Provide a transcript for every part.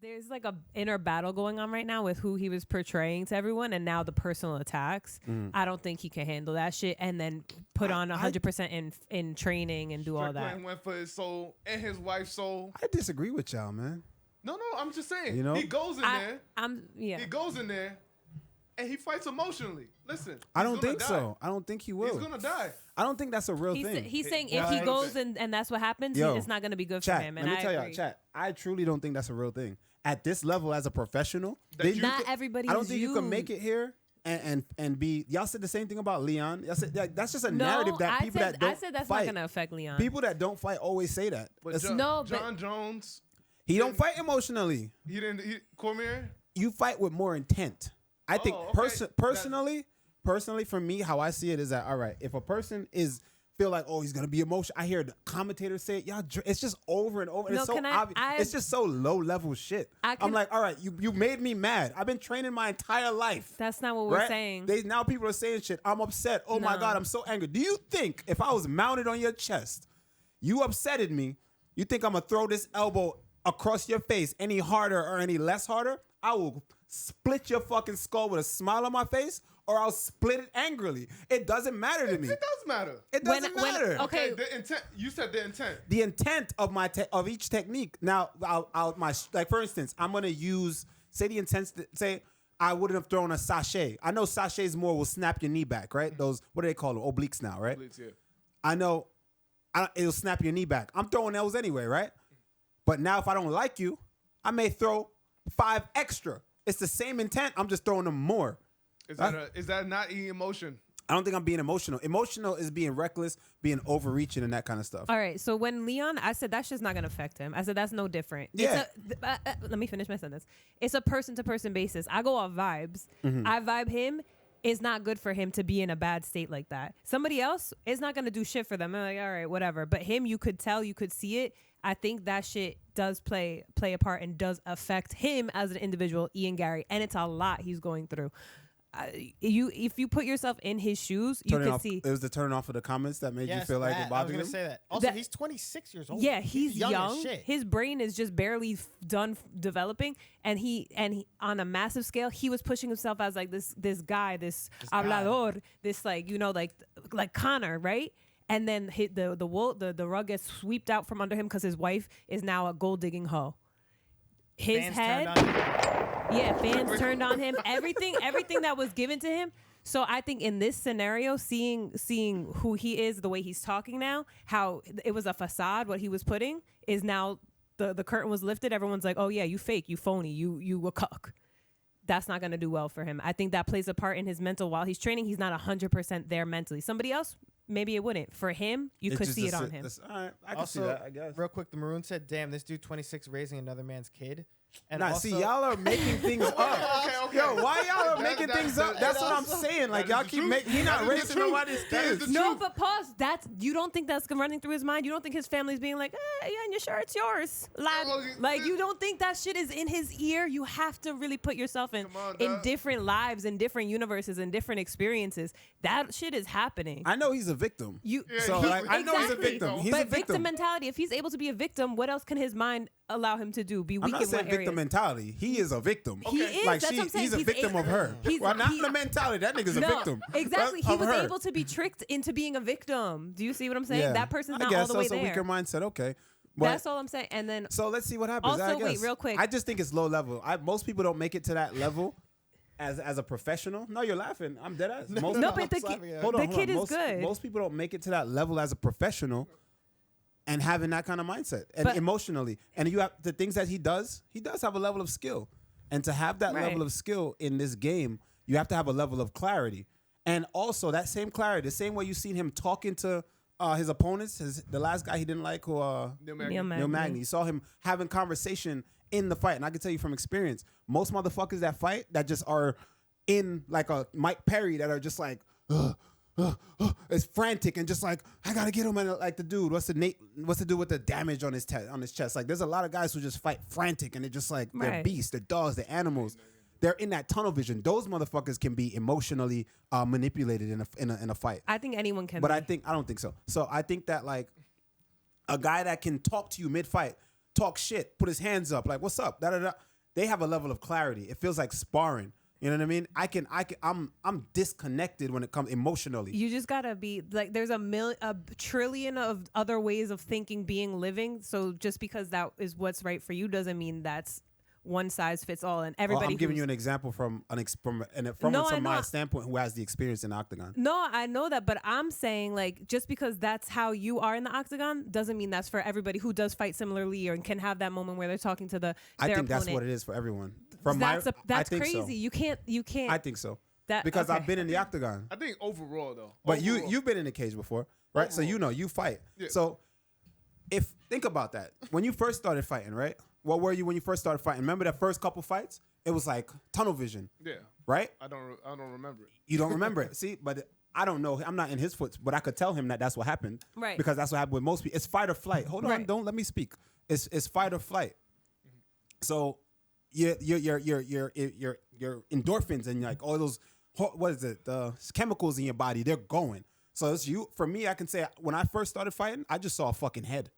there's like a inner battle going on right now with who he was portraying to everyone, and now the personal attacks. I don't think he can handle that shit, and then put on 100% in training and do all that. Strickland went for his soul and his wife's soul. I disagree with y'all, man. No, I'm just saying. You know? He goes in there. Yeah. He goes in there, and he fights emotionally. Listen, I don't think so. I don't think he will. He's gonna die. I don't think that's a real thing. He's saying if he goes and that's what happens, it's not gonna be good for him. And let me tell y'all, chat. I truly don't think that's a real thing. At this level, as a professional, not everybody. I don't think you can make it here and be. Y'all said the same thing about Leon. Y'all said that's just a narrative that people that don't I said that's fight. not gonna affect Leon. People that don't fight always say that. But John Jones, he don't fight emotionally. He didn't. Cormier. You fight with more intent. I think personally, for me, how I see it is that all right. If a person feel like, oh, he's gonna be emotional. I hear the commentators say it. Y'all, it's just over and over. And it's so obvious. It's just so low level shit. I'm like, all right, you made me mad. I've been training my entire life. That's not what we're saying. Now people are saying shit. I'm upset. Oh my God, I'm so angry. Do you think if I was mounted on your chest, you upsetted me, you think I'm gonna throw this elbow across your face any harder or any less harder? I will split your fucking skull with a smile on my face, or I'll split it angrily. It doesn't matter to me. It does matter. It doesn't matter. Okay, the intent. You said the intent. The intent of of each technique. Now, like for instance, I'm gonna use the intent. Say I wouldn't have thrown a sachet. I know sachets more will snap your knee back, right? Those, what do they call them? Obliques now, right? Obliques, yeah. I know it'll snap your knee back. I'm throwing those anyway, right? But now if I don't like you, I may throw 5 extra. It's the same intent. I'm just throwing them more. Is that not emotion? I don't think I'm being emotional. Emotional is being reckless, being overreaching, and that kind of stuff. All right. So when Leon, I said that's just not going to affect him. I said that's no different. Yeah. Let me finish my sentence. It's a person-to-person basis. I go off vibes. I vibe him. It's not good for him to be in a bad state like that. Somebody else, it's not going to do shit for them. They're like, all right, whatever. But him, you could tell, you could see it. I think that shit does play a part and does affect him as an individual, Ian Gary. And it's a lot he's going through. If you put yourself in his shoes, you could see. It was the turn off of the comments that made you feel like it bothered him. I was going to say that. Also, he's 26 years old. Yeah, he's young. As shit. His brain is just barely done developing, and he on a massive scale, he was pushing himself as like this guy, this hablador, this like Connor, right? And then the rug gets swept out from under him because his wife is now a gold digging hoe. His head. Fans turned on him. Everything that was given to him. So I think in this scenario, seeing who he is, the way he's talking now, how it was a facade, what he was putting is now the curtain was lifted. Everyone's like, oh yeah, you fake, you phony, you a cuck. That's not going to do well for him. I think that plays a part in his mental. While he's training, he's not 100% there mentally. Somebody else, maybe it wouldn't. For him, you could see it on him. All right, I can see that, I guess. Real quick, the Maroon said, damn, this dude 26 raising another man's kid. And see, y'all are making things up. Okay. Yo, why y'all are making things up? That's what I'm saying. Like, y'all keep making. He not raising nobody's kids. No, but pause. You don't think that's running through his mind? You don't think his family's being like, yeah, and you're sure it's yours, lad? Like, you don't think that shit is in his ear? You have to really put yourself in different lives, in different universes, in different experiences. That shit is happening. I know he's a victim. I know he's a victim. He's a victim mentality. If he's able to be a victim, what else can his mind allow him to do? Be weak in what area? I'm not saying victim mentality. He is a victim. He is. That's what I'm saying. He's a victim of her. Not the mentality. That nigga's a victim. Exactly. He was able to be tricked into being a victim. Do you see what I'm saying? Yeah. That person's not all the way there. That's a weaker mindset. Okay. But, that's all I'm saying. And then so let's see what happens. Also, wait, real quick. I just think it's low level. Most people don't make it to that level as a professional. No, you're laughing. I'm dead ass. But the kid is good. Most people don't make it to that level as a professional. And having that kind of mindset and emotionally, and you have the things that he does have a level of skill, and to have that level of skill in this game, you have to have a level of clarity, and also that same clarity, the same way you seen him talking to his opponents, the last guy he didn't like, who Neil Magny. You saw him having conversation in the fight, and I can tell you from experience, most motherfuckers that fight that just are in like a Mike Perry that are just like. It's frantic and just like I gotta get him, and like the dude, what's to do with the damage on his chest? Like there's a lot of guys who just fight frantic and they're just like they're beasts, they're dogs, they're animals. They're in that tunnel vision. Those motherfuckers can be emotionally manipulated in a fight. I think anyone can. But I don't think so. So I think that like a guy that can talk to you mid fight, talk shit, put his hands up, like what's up, da da da. they have a level of clarity. It feels like sparring. You know what I mean? I'm disconnected when it comes emotionally. You just gotta be like, there's a trillion of other ways of thinking, being, living. So just because that is what's right for you doesn't mean that's one size fits all. And everybody. I'm giving you an example from my standpoint, who has the experience in the octagon. No, I know that, but I'm saying, like, just because that's how you are in the octagon doesn't mean that's for everybody who does fight similarly or can have that moment where they're talking to their opponent. That's what it is for everyone. That's crazy. So. You can't. I think so. Because I've been in the octagon. I think overall though. But you've been in the cage before, right? Overall. So you fight. Yeah. So think about that. When you first started fighting, right? What were you when you first started fighting? Remember that first couple fights? It was like tunnel vision. Yeah. Right? I don't remember it. You don't remember it. See, but I don't know. I'm not in his foot, but I could tell him that that's what happened. Right. Because that's what happened with most people. It's fight or flight. Hold on, don't let me speak. It's fight or flight. Mm-hmm. So your endorphins and like all those, what is it? The chemicals in your body, they're going. So it's you. For me, I can say when I first started fighting, I just saw a fucking head.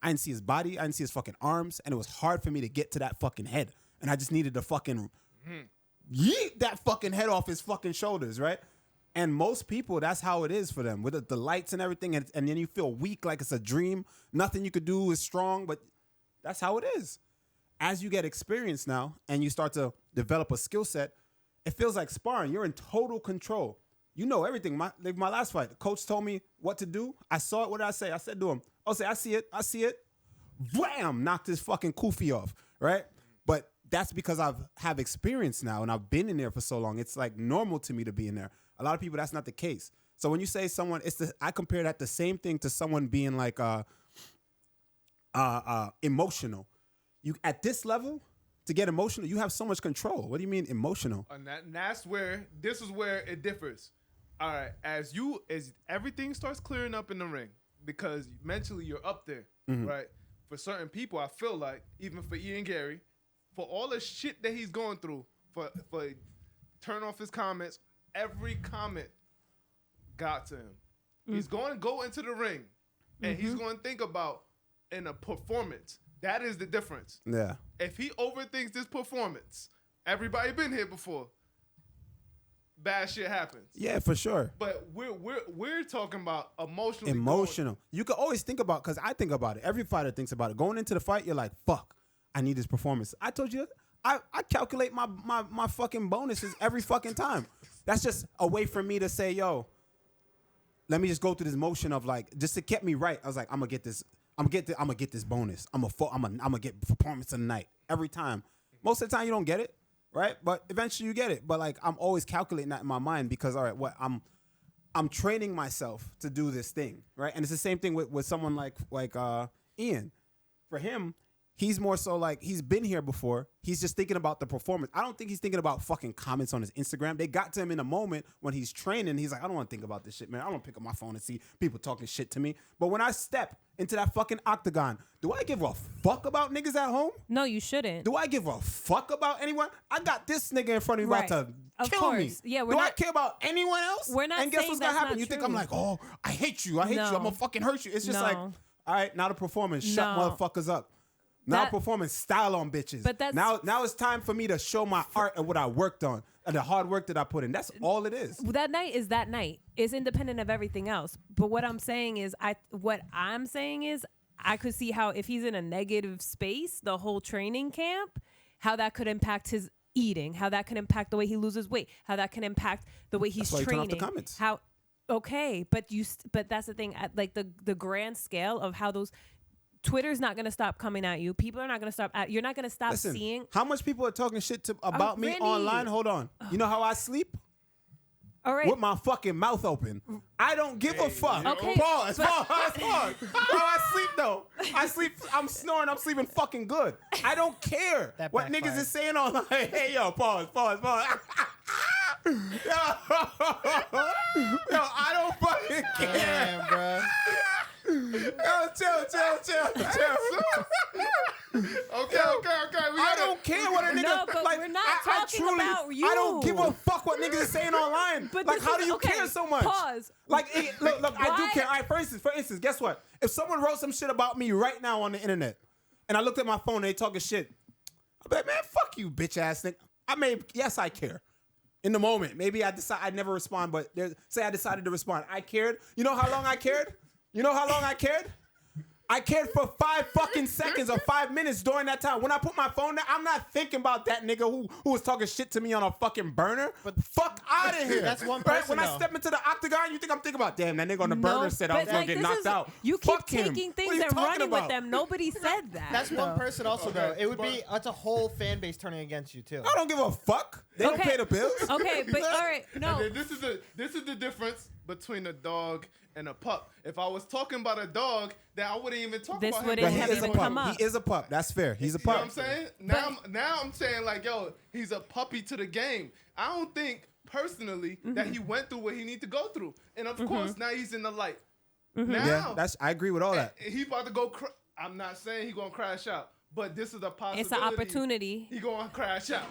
I didn't see his body. I didn't see his fucking arms. And it was hard for me to get to that fucking head. And I just needed to fucking yeet that fucking head off his fucking shoulders, right? And most people, that's how it is for them. With the lights and everything. And then you feel weak like it's a dream. Nothing you could do is strong. But that's how it is. As you get experience now and you start to develop a skill set, it feels like sparring. You're in total control. You know everything. My last fight, the coach told me what to do. I saw it. What did I say? I said to him, I see it. Wham! Knocked his fucking kufi off, right? But that's because I have experience now and I've been in there for so long. It's like normal to me to be in there. A lot of people, that's not the case. So when you say someone, I compare that the same thing to someone being like emotional. You at this level, to get emotional, you have so much control. What do you mean emotional? And this is where it differs. All right, as everything starts clearing up in the ring, because mentally you're up there, right? For certain people, I feel like, even for Ian Gary, for all the shit that he's going through, for turn off his comments, every comment got to him. He's going to go into the ring, and he's going to think about in a performance. That is the difference. Yeah. If he overthinks this performance, everybody been here before. Bad shit happens. Yeah, for sure. But we're talking about emotional. Emotional. You can always think about, because I think about it. Every fighter thinks about it. Going into the fight, you're like, fuck, I need this performance. I told you, I calculate my fucking bonuses every fucking time. That's just a way for me to say, yo, let me just go through this motion of like, just to get me right. I was like, I'm gonna get this bonus. I'm gonna get performance of the night every time. Most of the time you don't get it, right? But eventually you get it. But like I'm always calculating that in my mind because all right, I'm training myself to do this thing, right? And it's the same thing with someone like Ian. For him, he's more so like he's been here before. He's just thinking about the performance. I don't think he's thinking about fucking comments on his Instagram. They got to him in a moment when he's training. He's like, I don't want to think about this shit, man. I don't pick up my phone and see people talking shit to me. But when I step into that fucking octagon, do I give a fuck about niggas at home? No, you shouldn't. Do I give a fuck about anyone? I got this nigga in front of me about to kill me. Yeah, do I care about anyone else? We're not. And guess what's gonna happen? You think I'm like, oh, I hate you. I'm gonna fucking hurt you. It's just like, all right, now the performance. Shut motherfuckers up. Now performance style on bitches. But now it's time for me to show my art and what I worked on and the hard work that I put in. That's all it is. That night is that night. It's independent of everything else. But what I'm saying is, I could see how if he's in a negative space, the whole training camp, how that could impact his eating, how that can impact the way he loses weight, how that can impact the way he's training. That's why you turn off the comments. But that's the thing. At like the grand scale of how those. Twitter's not going to stop coming at you. People are not going to stop you're not going to stop seeing. How much people are talking shit about me online? Hold on. You know how I sleep? All right. With my fucking mouth open. I don't give a fuck. Okay. Pause. How I sleep though. I'm snoring. I'm sleeping fucking good. I don't care what niggas is saying online. Hey, yo, pause. Yo, I don't fucking care. Damn, bro. Yo, chill. Okay. I don't care what a nigga. No, but we're not talking about you. I don't give a fuck what niggas is saying online. But like, how do you care so much? Pause. Like, look, I do care. All right, for instance, guess what? If someone wrote some shit about me right now on the internet, and I looked at my phone and they talking shit, I'll be like, man, fuck you, bitch ass nigga. Yes, I care. In the moment, maybe I never respond, but say I decided to respond. I cared. You know how long I cared? I cared for 5 fucking seconds or 5 minutes during that time. When I put my phone down, I'm not thinking about that nigga who was talking shit to me on a fucking burner. But fuck out of here. That's one person, When I step into the octagon, you think I'm thinking about, damn, that nigga on the burner said I was going to get knocked out. You Fuck keep him. taking What are things you and talking running about? with them. Nobody said that. That's one person also, Okay, though. It would but- be, it's a whole fan base turning against you, too. I don't give a fuck. They don't pay the bills. Okay, but all right, no. And then this is the difference between a dog and a pup. If I was talking about a dog, then I wouldn't even talk This about him. wouldn't But he have is a even come pup. up. He is a pup. That's fair. He's a You know what pup. I'm saying? Now I'm saying like, yo, he's a puppy to the game. I don't think personally that he went through what he need to go through. And of course, now he's in the light. Now Yeah, I agree with all that. he about to go. I'm not saying he gonna crash out, but this is a possibility. It's an opportunity. He gonna crash out.